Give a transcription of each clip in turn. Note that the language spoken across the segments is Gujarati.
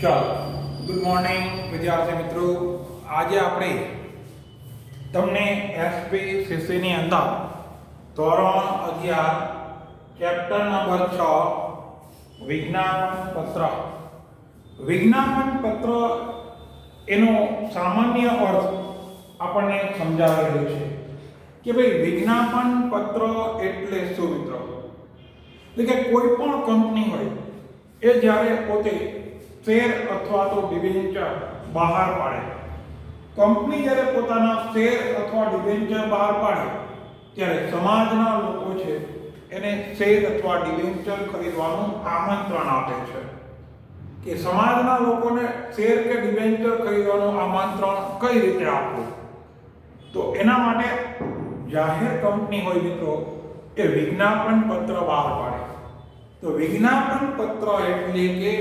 ચાલો, ગુડ મોર્નિંગ વિદ્યાર્થી મિત્રો. આજે આપણે તમને એસપીસીસીની અંદર ધોરણ 11 ચેપ્ટર નંબર 6 વિજ્ઞાપન પત્ર. વિજ્ઞાપન પત્ર એનો સામાન્ય અર્થ આપણને સમજાવેલો છે કે ભાઈ વિજ્ઞાપન પત્ર એટલે શું મિત્રો? એટલે કે કોઈ પણ કંપની હોય એ જ્યારે પોતે શેર અથવા તો ડિબેન્ચર બહાર પાડે, કંપની જ્યારે પોતાના શેર અથવા ડિબેન્ચર બહાર પાડે ત્યારે સમાજના લોકો છે એને શેર અથવા ડિબેન્ચર ખરીદવાનું આમંત્રણ આપે છે. કે સમાજના લોકોને શેર કે ડિબેન્ચર ખરીદવાનું આમંત્રણ કઈ રીતે આપવું? તો એના માટે જાહેર કંપની હોય મિત્રો એ વિજ્ઞાપન પત્ર બહાર પાડે. તો વિજ્ઞાપન પત્ર એટલે કે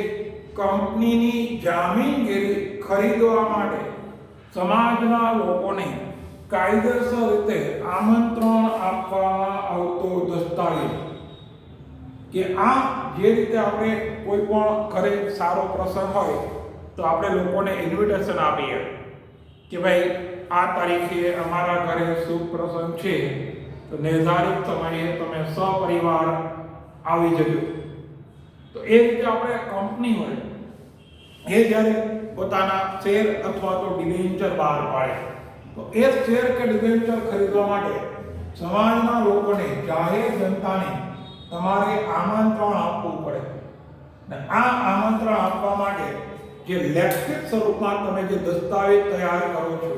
કંપનીની જામીનગીરી ખરીદવા માટે સમાજના લોકોને કાયદેસર રીતે આમંત્રણ આપવામાં આવતો દસ્તાવેજ. કે આ જે રીતે આપણે કોઈ પણ ઘરે સારો પ્રસંગ હોય તો આપણે લોકોને ઇન્વિટેશન આપીએ કે ભાઈ આ તારીખે અમારા ઘરે શુભ પ્રસંગ છે, તો નિર્ધારિત સમયે તમે સપરિવાર આવી જજો. તો એ રીતે આપણે કંપની હોય એ જ્યારે પોતાના શેર અથવા તો ડિબેન્ચર બહાર પાડે તો એ શેર કે ડિબેન્ચર ખરીદવા માટે સમાજના લોકોને, જાહેર જનતાને તમારે આમંત્રણ આપવું પડે. અને આ આમંત્રણ આપવા માટે જે લેખિત સ્વરૂપમાં તમે જે દસ્તાવેજ તૈયાર કરો છો,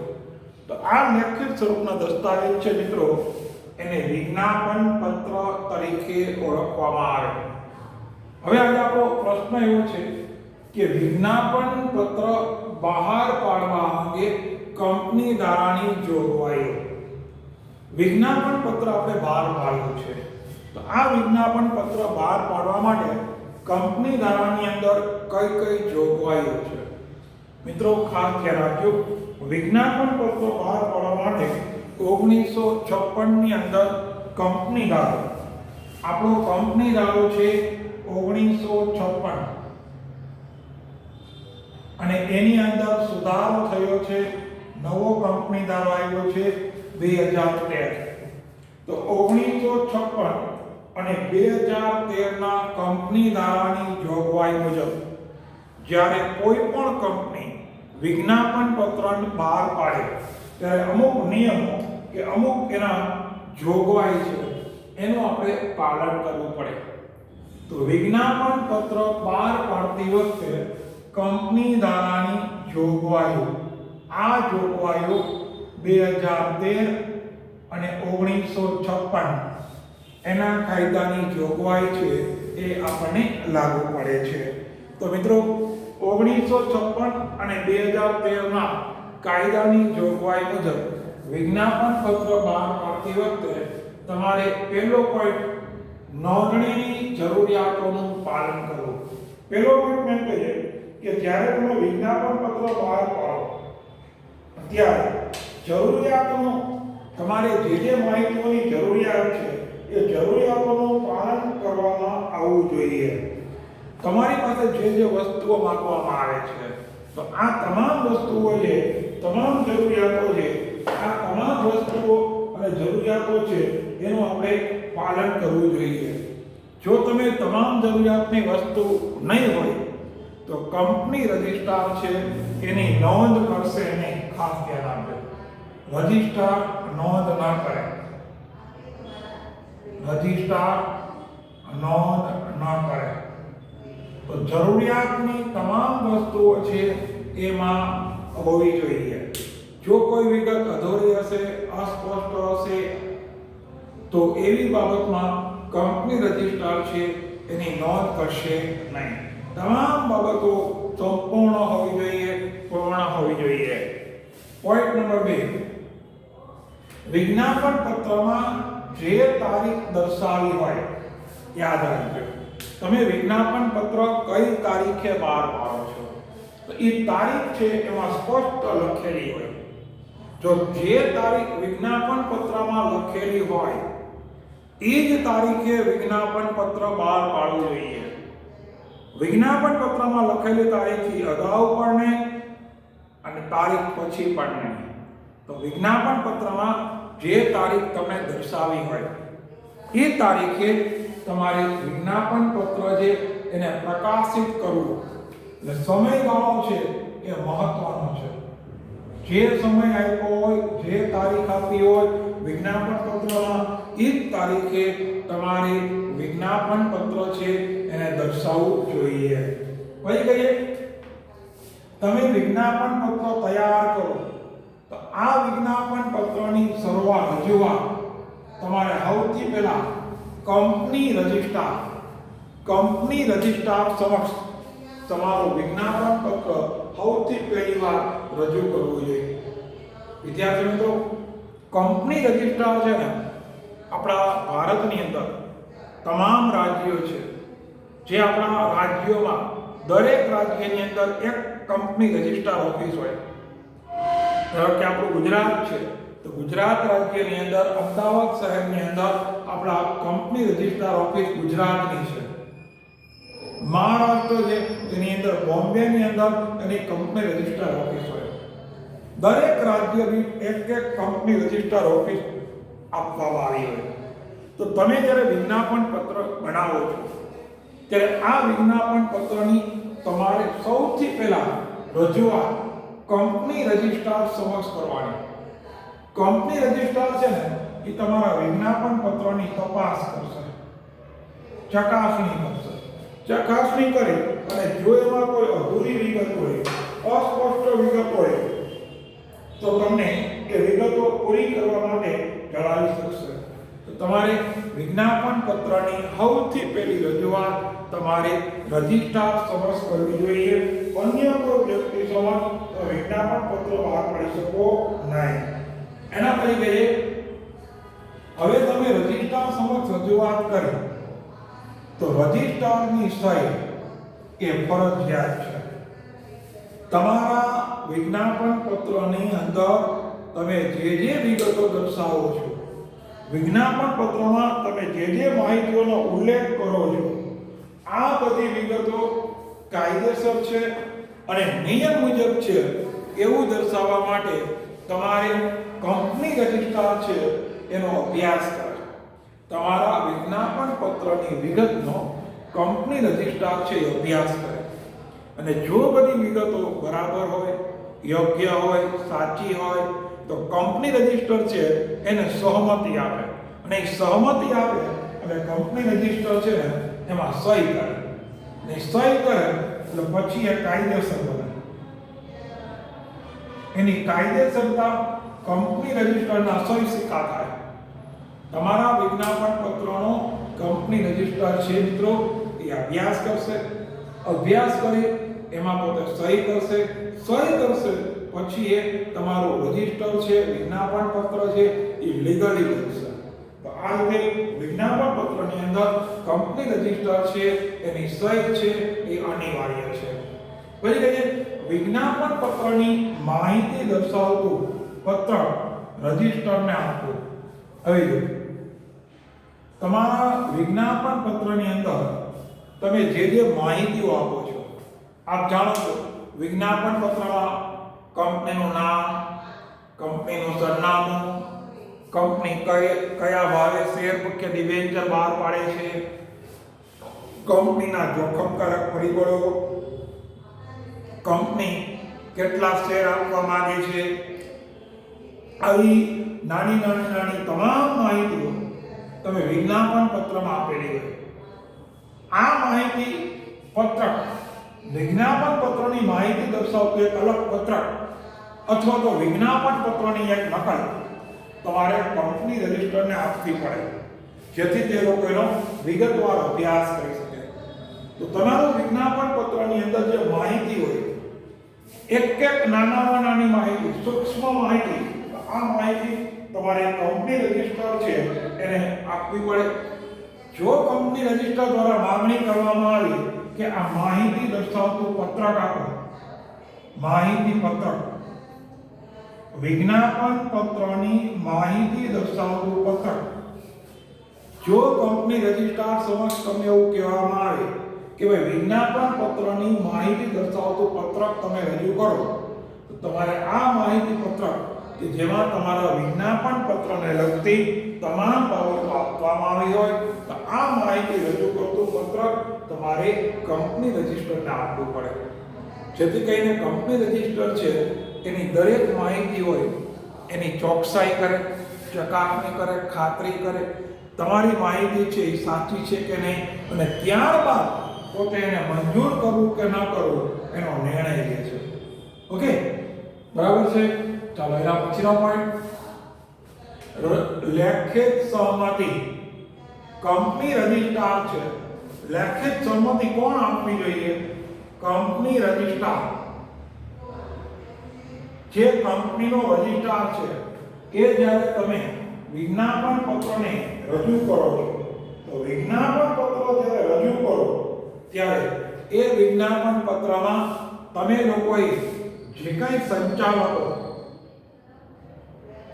તો આ લેખિત સ્વરૂપના દસ્તાવેજ છે મિત્રો, એને વિજ્ઞાપન પત્ર તરીકે ઓળખવામાં આવે. હવે આજે આપણો પ્રશ્ન એવો છે કે વિજ્ઞાપન પત્ર બહાર પાડવા અંગે કંપની ધારાની જોગવાઈઓ. વિજ્ઞાપન પત્ર આપણે બહાર પાડવું છે, તો આ વિજ્ઞાપન પત્ર બહાર પાડવા માટે કંપની ધારાની અંદર કઈ કઈ જોગવાઈઓ છે મિત્રો ખાસ ધ્યાન રાખજો. વિજ્ઞાપન પત્ર બહાર પાડવા માટે 1956 ની અંદર કંપની ધારો, આપણો કંપની ધારો છે 1956, અને એની અંદર સુધારો થયો છે, નવો કંપની ધારો આવ્યો છે 2013. તો 1956 અને 2013 ના કંપની ધારાની જોગવાઈ મુજબ જ્યારે કોઈ પણ કંપની વિજ્ઞાપન પત્ર બહાર પાડે ત્યારે અમુક નિયમો કે અમુક એના જોગવાઈ છે એનું આપણે પાલન કરવું પડે. તો વિજ્ઞાપન પત્ર બહાર પાડતી વખતે કંપની ધારાની જોગવાઈઓ, આ જોગવાઈઓ 2013 અને 1956 એના કાયદાની જોગવાઈ છે એ આપણને લાગુ પડે છે. તો મિત્રો 1956 અને 2013 ના કાયદાની જોગવાઈ મુજબ વિજ્ઞાપન પત્ર બહાર પાડતી વખતે તમારે પહેલો પોઈન્ટ નોંધણીની જરૂરિયાતોનું પાલન કરવું. પહેલો પોઈન્ટ મેં કહીએ કે જ્યારે તમે વિજ્ઞાપન પત્ર બહાર પાડો ત્યારે જરૂરિયાતોનું, તમારે જે માહિતીઓની જરૂરિયાત છે એ જરૂરિયાતોનું પાલન કરવામાં આવવું જોઈએ. તમારી પાસે જે વસ્તુઓ માંગવામાં આવે છે, તો આ તમામ વસ્તુઓ છે, તમામ જરૂરિયાતો છે, આ તમામ વસ્તુઓ અને જરૂરિયાતો છે એનું આપણે પાલન કરવું જોઈએ. જો તમે તમામ જરૂરિયાતની વસ્તુ નહીં હોય તો કંપની રજિસ્ટ્રાર છે એની નોંધ કરશે નહીં. ખાસ ધ્યાન આપજો, રજિસ્ટ્રાર નોંધ ન કરે, રજિસ્ટ્રાર નોંધ ન કરે. તો જરૂરિયાતની તમામ વસ્તુઓ છે એમાં હોવી જોઈએ. જો કોઈ વિગત અધૂરી હશે, અસ્પષ્ટ હશે, તો એવી બાબતમાં કંપની રજિસ્ટ્રાર છે એની નોંધ કરશે નહીં. તમામ બાબતો સંપૂર્ણ હોવી જોઈએ, પૂર્ણ હોવી જોઈએ. પોઈન્ટ નંબર 2, વિજ્ઞાપન પત્રમાં જે તારીખ દર્શાવી હોય, યાદ રાખજો, તમે વિજ્ઞાપન પત્ર કઈ તારીખે બહાર પાડો છો તો એ તારીખ છે એમાં સ્પષ્ટ લખેલી હોય. જો જે તારીખ વિજ્ઞાપન પત્રમાં લખેલી હોય એ જ તારીખે વિજ્ઞાપન પત્ર બહાર પાડવું જોઈએ. વિજ્ઞાપન પત્રમાં લખેલી તારીખથી અગાઉ પણ નહીં અને તારીખ પછી પણ નહીં. તો વિજ્ઞાપન પત્રમાં જે તારીખ તમને દર્શાવી હોય એ તારીખે તમારે વિજ્ઞાપન પત્ર જે એને પ્રકાશિત કરવું. એટલે સમયગાળો છે એ મહત્વનો છે. જે સમય આપ્યો હોય, જે તારીખ આપી હોય વિજ્ઞાપન પત્રમાં, એ જ તારીખે તમારે વિજ્ઞાપન પત્ર છે એને દર્શાવવું જોઈએ. પછી કહીએ તમે વિજ્ઞાપન પત્ર તૈયાર કરો તો આ વિજ્ઞાપન પત્રની શરૂઆત રજૂઆત તમારે સૌથી પહેલા કંપની રજિસ્ટ્રાર સમક્ષ તમારું વિજ્ઞાપન પત્ર સૌથી પહેલી વાર રજૂ કરવું જોઈએ. વિદ્યાર્થી મિત્રો, કંપની રજિસ્ટ્રાર છે ને આપણા ભારતની અંદર તમામ રાજ્યો છે, જે આપણા રાજ્યોમાં દરેક રાજ્યની અંદર એક કંપની રજિસ્ટ્રાર ઓફિસ હોય. ધારો કે આપણું ગુજરાત છે તો ગુજરાત રાજ્યની અંદર અમદાવાદ શહેરની અંદર આપણા કંપની રજિસ્ટ્રાર ઓફિસ ગુજરાતની છે. મહારાષ્ટ્ર છે તેની અંદર બોમ્બેની અંદર એની કંપની રજિસ્ટ્રાર ઓફિસ હોય. દરેક રાજ્યની એક કંપની રજિસ્ટ્રાર ઓફિસ આપવામાં આવી હોય. તો તમે જ્યારે વિજ્ઞાપન પત્ર બનાવો છો ત્યારે આ વિજ્ઞાપન પત્રની તમારે સૌથી પહેલા રજૂઆત કંપની રજિસ્ટ્રાર સમક્ષ કરવાની. કંપની રજિસ્ટ્રાર છે ને એ તમારા વિજ્ઞાપન પત્રની તપાસ કરશે, ચકાસણી કરી અને જો એમાં કોઈ અધૂરી વિગત હોય, અસ્પષ્ટ વિગત હોય તો તમને એ વિગતો પૂરી કરવા માટે જણાવી શકશે. તો તમારે વિજ્ઞાપન પત્રની સૌથી પહેલી રજૂઆત તમારે રજિસ્ટ્રાર સમક્ષ કરવી જોઈએ. અન્ય કોઈ વ્યક્તિ સમક્ષ વિજ્ઞાપન પત્ર બહાર પાડી શકો નહીં. એના પછી કહીએ હવે તમે રજિસ્ટ્રાર સમક્ષ રજૂઆત કરી તો રજિસ્ટ્રારની સહી એ ફરજિયાત છે. તમારા વિજ્ઞાપન પત્રની અંદર તમે જે વિગતો દર્શાવો છો, વિજ્ઞાપન પત્રમાં તમે જે માહિતીઓનો ઉલ્લેખ કરો છો, આ બધી વિગતો કાયદેસર છે અને નિયમ મુજબ છે એવું દર્શાવવા માટે તમારે કંપની રજિસ્ટ્રાર છે એનો અભ્યાસ કરો. તમારા વિજ્ઞાપન પત્રની વિગતનો કંપની રજિસ્ટ્રાર છે એ અભ્યાસ કરે અને જો બધી વિગતો બરાબર હોય, યોગ્ય હોય, સાચી હોય તો કંપની રજિસ્ટર છે એને સહમતિ આપે અને એ સહમતિ આપે અને કંપની રજિસ્ટર છે ને એમાં સહી કરે અને સહી કરે એટલે પછી એ કાયદેસર બને. એની કાયદેસરતા કંપની રજિસ્ટરના સહી સિક્કા થાય. તમારા વિજ્ઞાપન પત્રનો કંપની રજિસ્ટર છે મિત્રો એ અભ્યાસ કરશે, અભ્યાસ કરી એમાં પોતે સહી કરશે પછી એ તમારું રજિસ્ટર છે, વિજ્ઞાપન પત્ર છે એ લીગલી બનશે. તો આ રીતે વિજ્ઞાપન પત્રની અંદર કંપની રજિસ્ટર છે એની સહી છે એ અનિવાર્ય છે. પછી કહીએ વિજ્ઞાપન પત્રની માહિતી દર્શાવતું પત્ર રજિસ્ટરને આપવું. હવે તમારા વિજ્ઞાપન પત્રની અંદર તમે જે માહિતીઓ આપો છો, આપ જાણો છો વિજ્ઞાપન પત્રમાં કંપનીનું નામ, કંપનીનું સરનામું, કંપની કયા ભાવે શેર કે ડિબેન્ચર બહાર પાડે છે, કંપનીના જોખમકારક પરિબળો, કંપની કેટલા શેર આપવા માંગે છે, આવી નાની તમામ માહિતીઓ તમે વિજ્ઞાપન પત્રમાં આપેલી હોય. આ માહિતી પત્રક વિજ્ઞાપન પત્રની માહિતી દર્શાવતું એક અલગ પત્રક અથવા તો વિજ્ઞાપન પત્રની એક નકલ તમારે કંપની રજિસ્ટરને આપવી પડે જેથી તે લોકો એનો વિગતવાર અભ્યાસ કરી શકે. તો તમારું વિજ્ઞાપન પત્રની અંદર જે માહિતી હોય, એક નાનામાં નાની માહિતી, સૂક્ષ્મ માહિતી, આ માહિતી તમારે કંપની રજિસ્ટર છે એને આપવી પડે. જો કંપની રજિસ્ટર દ્વારા માંગણી કરવામાં આવી કે આ માહિતી દર્શાવતું પત્રક આપો, માહિતી પત્રક, વિજ્ઞાપન પત્રની માહિતી દર્શાવતું પત્રક, જો કંપની રજિસ્ટ્રાર સમક્ષ તમને એવું કહેવામાં આવે કે ભાઈ વિજ્ઞાપન પત્રની માહિતી દર્શાવતું પત્રક તમે રજૂ કરો, તો તમારે આ માહિતી પત્રક કે જેમાં તમારા વિજ્ઞાપન પત્રને લગતી તમામ બાબતો આપવામાં આવી હોય, તો આ માહિતી રજૂ કરતું પત્રક તમારે કંપની રજિસ્ટરને આપવું પડે, જેથી કરીને કંપની રજિસ્ટર છે એની દરેક માહિતી હોય એની ચોકસાઈ કરે, ચકાસણી કરે, ખાતરી કરે તમારી માહિતી છે એ સાચી છે કે નહીં, અને ત્યારબાદ પોતે એને મંજૂર કરવું કે ન કરવું એનો નિર્ણય લે છે. ઓકે, બરાબર છે. ચાલો એના પછીનો પોઈન્ટ, લેખિત સહમતિ. કંપની રજિસ્ટ્રાર છે, લેખિત સહમતિ કોણ આપવી જોઈએ? Company registrar. જે કંપનીનો રજિસ્ટ્રાર છે એ જ્યારે તમે વિજ્ઞાપન પત્રને રજૂ કરો છો, તો વિજ્ઞાપન પત્ર જ્યારે રજૂ કરો ત્યારે એ વિજ્ઞાપન પત્રમાં તમે લોકોએ જે કંઈ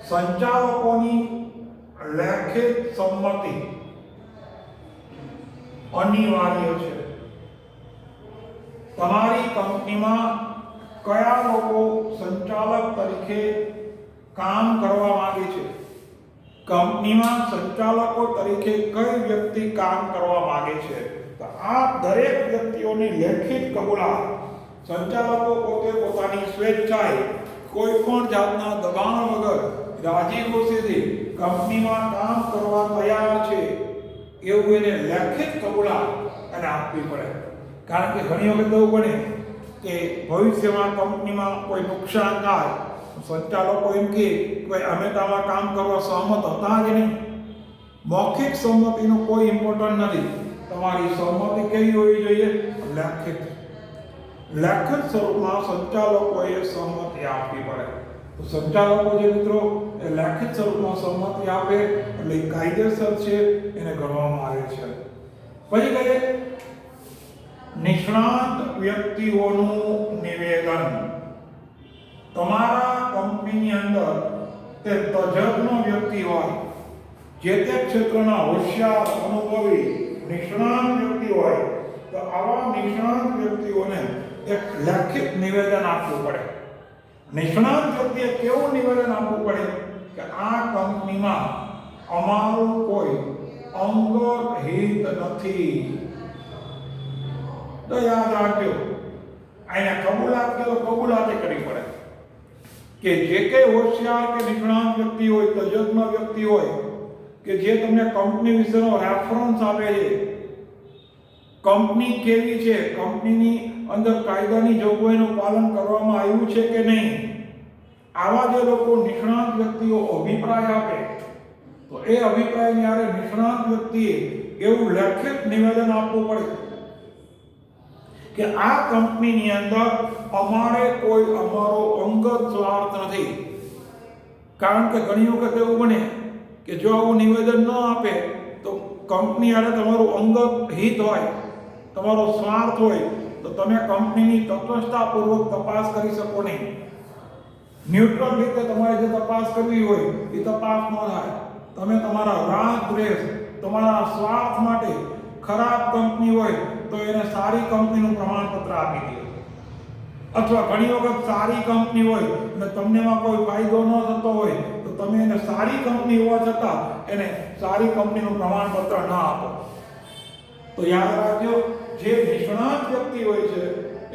સંચાલકોની લેખિત સંમતિ અનિવાર્ય છે. તમારી કંપનીમાં કયા લોકો સંચાલક તરીકે કામ કરવા માંગે છે, કંપનીમાં સંચાલકો તરીકે કઈ વ્યક્તિ કામ કરવા માંગે છે, તો આ દરેક વ્યક્તિઓની લેખિત કબૂલાત સંચાલકો પોતે પોતાની સ્વેચ્છાએ કોઈ પણ જાતના દબાણ વગર રાજી ખુશીથી કંપનીમાં કામ કરવા તૈયાર છે એવું એને લેખિત કબૂલાત અને આપવી પડે. કારણ કે ઘણી વખત એવું બને કે ભવિષ્યમાં કંપનીમાં કોઈ નુકસાન થાય, સંચાલકો એમ કે ભાઈ અમે તો આમાં કામ કરવા સહમત હતા જ નહીં. મૌખિક સંમતિનું કોઈ ઇમ્પોર્ટન્ટ નથી. તમારી સહમતિ કેવી હોવી જોઈએ? લેખિત. લેખિત સ્વરૂપમાં સંચાલકોએ સહમતિ આપવી પડે. તો સંચાલકો જે મિત્રો એ લેખિત સ્વરૂપમાં સહમતિ આપે એટલે કાયદેસર છે, એને ગણવામાં આવે છે. પછી કહીએ નિષ્ણાત વ્યક્તિઓનું નિવેદન. તમારા કંપનીની અંદર તે તજજ્ઞ વ્યક્તિ હોય, જે તે ક્ષેત્રના હોશિયાર, અનુભવી, નિષ્ણાત વ્યક્તિ હોય, તો આવા નિષ્ણાત વ્યક્તિઓને એક લેખિત નિવેદન આપવું પડે. નિષ્ણાત વ્યક્તિએ કેવું નિવેદન આપવું પડે કે આ કંપનીમાં અમારું કોઈ અંગત હિત નથી. તો યાદ રાખજો, આને કબૂલાત કે કબૂલાત કરવી પડે કે જે કંઈ હોશિયાર કે નિષ્ણાત વ્યક્તિ હોય, તજજ્ઞ વ્યક્તિ હોય કે જે તમને કંપની વિશેનો રેફરન્સ આપે છે, કંપની કેવી છે, કંપનીની અંદર કાયદાની જોગવાઈનું પાલન કરવામાં આવ્યું છે કે નહીં, આવા જે લોકો નિષ્ણાત વ્યક્તિઓ અભિપ્રાય આપે, તો એ અભિપ્રાયની આરે નિષ્ણાત વ્યક્તિએ એવું લેખિત નિવેદન આપવું પડે કે આ કંપનીની અંદર અમારે કોઈ અમારો અંગત સ્વાર્થ નથી. કારણ કે ઘણી વખત એવું બને કે જો આવું નિવેદન ન આપે તો કંપની આરે તમારું અંગત હિત હોય, તમારો સ્વાર્થ હોય, તો તમે કંપનીની તટસ્થતાપૂર્વક તપાસ કરી શકો નહીં. ન્યુટ્રલ રીતે તમારે જે તપાસ કરવી હોય એ તપાસ ન થાય. તમે તમારા રાગ દ્વેષ, તમારા સ્વાર્થ માટે ખરાબ કંપની હોય તો એને સારી કંપનીનું પ્રમાણપત્ર આપી દે, અથવા ઘણી વખત સારી કંપની હોય અને તમને એમાં કોઈ ફાયદો ન થતો હોય તો તમે એને સારી કંપની હોવા છતાં એને સારી કંપનીનું પ્રમાણપત્ર ન આપો. તો યાદ રાખજો, જે નિષ્ણાત વ્યક્તિ હોય છે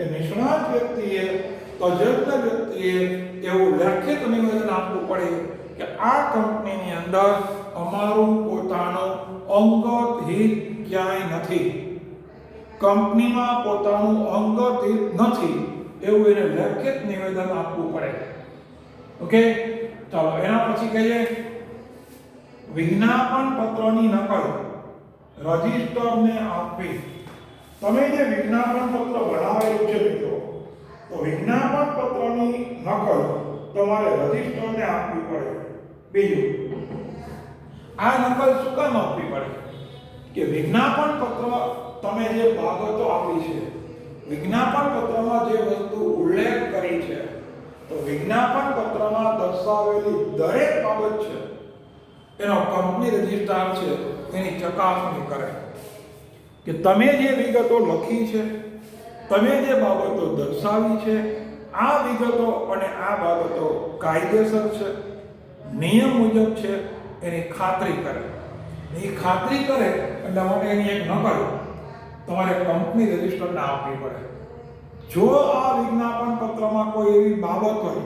એ નિષ્ણાત વ્યક્તિએ, તજજ્ઞ વ્યક્તિએ એવું લેખિત નિવેદન આપવું પડે કે આ કંપનીની અંદર અમારું પોતાનું અંગત હિત ક્યાંય નથી, કંપનીમાં પોતાનું અંગત હિત નથી, એવું એને લેખિત નિવેદન આપવું પડે. ઓકે, ચાલો એના પછી કહીએ વિજ્ઞાપન પત્રની નકલ રજિસ્ટરને આપવી. તમે જે વિજ્ઞાપન પત્ર બનાવેલું છે મિત્રો, તો વિજ્ઞાપન પત્રની નકલ તમારે રજિસ્ટરને આપવી પડે. બીજું, આ નકલ શું કામ આપવી પડે કે વિજ્ઞાપન પત્ર તમે જે બાબતો આપી છે, વિજ્ઞાપન પત્રમાં જે વસ્તુ ઉલ્લેખ કરી છે, તો વિજ્ઞાપન પત્રમાં દર્શાવેલી દરેક બાબત છે એનો કંપની રજિસ્ટ્રાર છે એની ચકાસણી કરે. કે તમે જે વિગતો લખી છે, તમે જે બાબતો દર્શાવી છે, આ વિગતો અને આ બાબતો કાયદેસર છે, નિયમ મુજબ છે, એની ખાતરી કરે. એ ખાતરી કરે એટલા માટે એની એક નકલ તમારે કંપની રજિસ્ટરને આપવી પડે. જો આ વિજ્ઞાપન પત્રમાં કોઈ એવી બાબત હોય,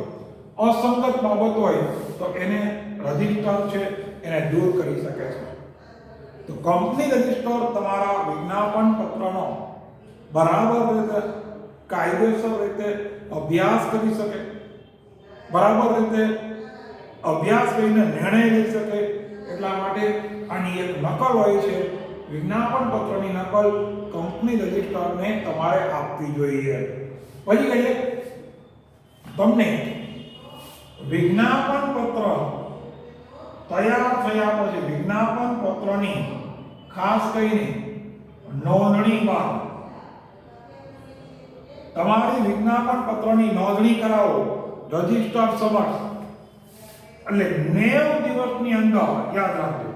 અસંગત બાબત હોય, તો એને રજિસ્ટર છે એને દૂર કરી શકે છે. તો કંપની રજિસ્ટર તમારા વિજ્ઞાપન પત્રનો બરાબર રીતે, કાયદેસર રીતે અભ્યાસ કરી શકે, બરાબર રીતે અભ્યાસ કરીને નિર્ણય લઈ શકે. એટલા માટે આની એક નકલ હોય છે. વિજ્ઞાપન પત્રની નકલ કંપની રજિસ્ટરને તમારે આપવી જોઈએ. પછી કહીએ તમને વિજ્ઞાપન પત્ર તૈયાર થયા પછી વિજ્ઞાપન પત્રની ખાસ કરીને નોંધણી બાદ તમારી વિજ્ઞાપન પત્રની નોંધણી કરાવો રજિસ્ટર સમક્ષ. એટલે 90 દિવસની અંદર, યાદ રાખજો,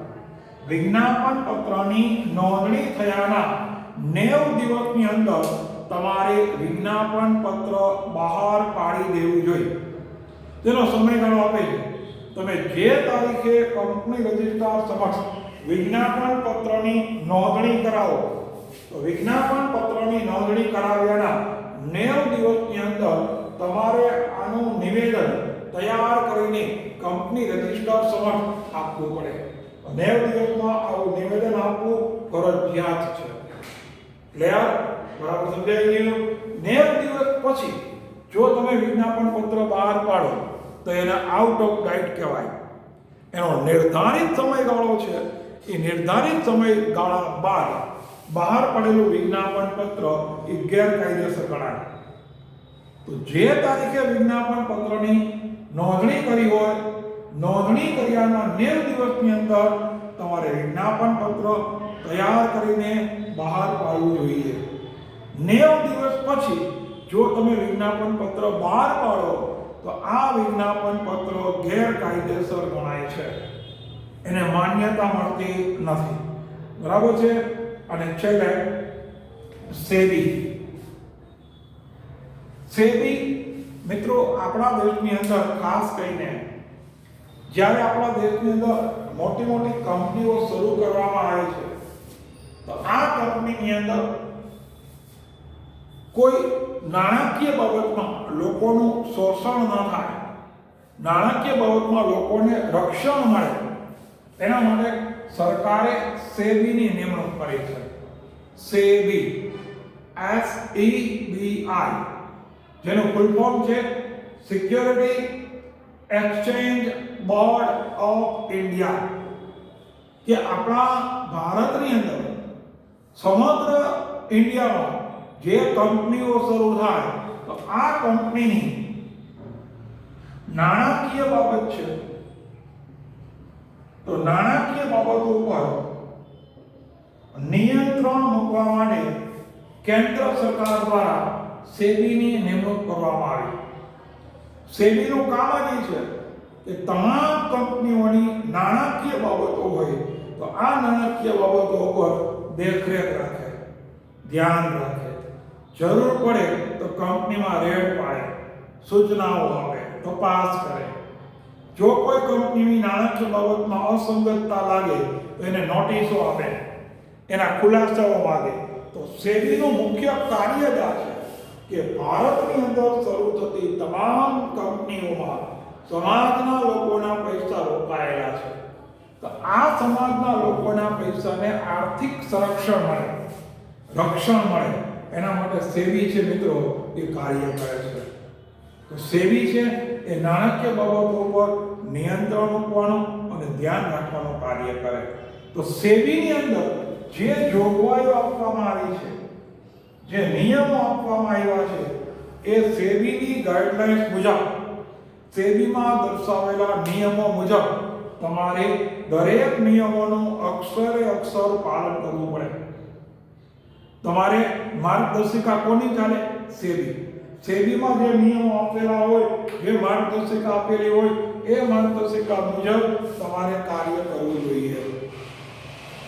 વિજ્ઞાપન પત્રની નોંધણી થયાના 90 દિવસની અંદર તમારે વિજ્ઞાપન પત્ર બહાર પાડી દેવું જોઈએ. તેનો સમયગાળો આપે છે. તમે જે તારીખે કંપની રજિસ્ટર સમક્ષ વિજ્ઞાપન પત્રની નોંધણી કરાવો, તો વિજ્ઞાપન પત્રની નોંધણી કરાવ્યાના 90 દિવસની અંદર તમારે આનું નિવેદન તૈયાર કરીને કંપની રજિસ્ટર સમક્ષ આપવું પડે. 90 દિવસમાં આવું નિવેદન આપવું ફરજિયાત છે. ક્લિયર? બરાબર સમજાઈ ગયું? 90 દિવસ પછી જો તમે વિજ્ઞાપન પત્ર બહાર પાડો તો એને આઉટ ઓફ ડાઇટ કહેવાય. એનો નિર્ધારિત સમયગાળો છે. એ નિર્ધારિત સમયગાળા બાદ બહાર પડેલું વિજ્ઞાપન પત્ર એ ગેરકાયદેસર ગણાય. તો જે તારીખે વિજ્ઞાપન પત્રની નોંધણી કરી હોય, નોંધણી કર્યાના 90 દિવસની અંદર તમારે વિજ્ઞાપન પત્ર તૈયાર કરીને બહાર પાડવું જોઈએ. 90 દિવસ પછી જો તમે વિજ્ઞાપન પત્ર બહાર પાડો તો આ વિજ્ઞાપન પત્ર ગેરકાયદેસર ગણાય છે. એને માન્યતા મળતી નથી. બરાબર છે? અને છેલ્લે સેબી. સેબી મિત્રો આપણા દેશની અંદર ખાસ કરીને જ્યારે આપણા દેશની અંદર મોટી મોટી કંપનીઓ શરૂ કરવામાં આવે છે, તો આ કંપનીની અંદર કોઈ નાણાકીય બાબતમાં લોકોનું શોષણ ન થાય, નાણાકીય બાબતમાં લોકોને રક્ષણ મળે, તેના માટે સરકારે સેબીની નિમણૂક કરી છે. સેબી, SEBI, જેનું ફૂલ ફોર્મ છે security exchange board of India. કે આપણા ભારતની અંદર સમગ્ર ઇન્ડિયામાં જે કંપનીઓ શરૂ થાય તો આ કંપનીની નાણાકીય બાબત છે, તો નાણાકીય બાબતો ઉપર નિયંત્રણ મૂકવા માટે કેન્દ્ર સરકાર દ્વારા સેબીની નિમણૂક કરવામાં આવી. સેબીનું કામ જ છે કે તમામ કંપનીઓની નાણાકીય બાબતો હોય તો આ નાણાકીય બાબતો ઉપર દેખરેખ રાખે, ધ્યાન રાખે, જરૂર પડે તો કંપનીમાં રેડ પાડે, સૂચનાઓ આપે, તપાસ કરે. જો કોઈ કંપનીની નાણાકીય બાબતમાં અસંગતતા લાગે તો એને નોટિસો આપે, એના ખુલાસાઓ માંગે. તો સેબીનું મુખ્ય કાર્ય જ આ છે કે ભારતની અંદર શરૂ થતી તમામ કંપનીઓમાં સમાજના લોકોના પૈસા રોકાયેલા છે. તો આ સમાજના લોકોના પૈસાને આર્થિક સંરક્ષણ મળે, રક્ષણ મળે, એના માટે સેબી છે મિત્રો એ કાર્ય કરે છે. તો સેબી છે એ નાણાકીય બાબતો ઉપર નિયંત્રણ મૂકવાનું અને ધ્યાન રાખવાનું કાર્ય કરે. તો સેબીની અંદર જે જોગવાઈઓ આપવામાં આવી છે, જે નિયમો આપવામાં આવ્યા છે, એ સેબીની ગાઈડલાઇન્સ મુજબ, સેબીમાં દર્શાવેલા નિયમો મુજબ તમારે દરેક નિયમોનું અક્ષરે અક્ષર પાલન કરવું પડે. તમારે માર્ગદર્શિકા કોની ચાલે? સેબી. સેબીમાં જે નિયમો આપેલા હોય, જે માર્ગદર્શિકા આપેલી હોય, એ માર્ગદર્શિકા મુજબ તમારે કાર્ય કરવું જોઈએ.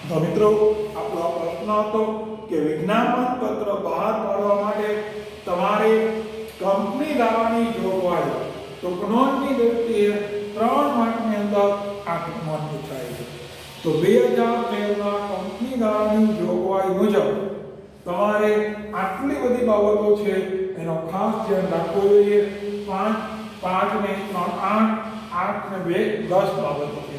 તો મિત્રો આપણો પ્રશ્ન હતો કે વિજ્ઞાપન પત્ર બહાર પાડવા માટે તમારે કંપની ધારાની જોગવાઈ ટૂંકનોંધની દ્રષ્ટિએ 3 માર્કની અંદર આ ટૂંકનોંધ પૂછાય છે. તો 2013ના કંપની ધારાની જોગવાઈ મુજબ તમારે આટલી બધી બાબતો છે એનો ખાસ ધ્યાન રાખવું જોઈએ. 5 ને 3 8 ને 2 10 બાબતો છે.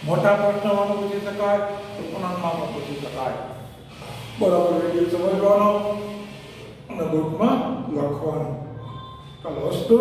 મોટા પ્રશ્નમાં પૂછી શકાય, ટૂંકનોંધમાં પૂછી શકાય. બરાબર વિડીયો સમજવાનો અને બુકમાં લખવાનું. ચાલો, અસ્તુ.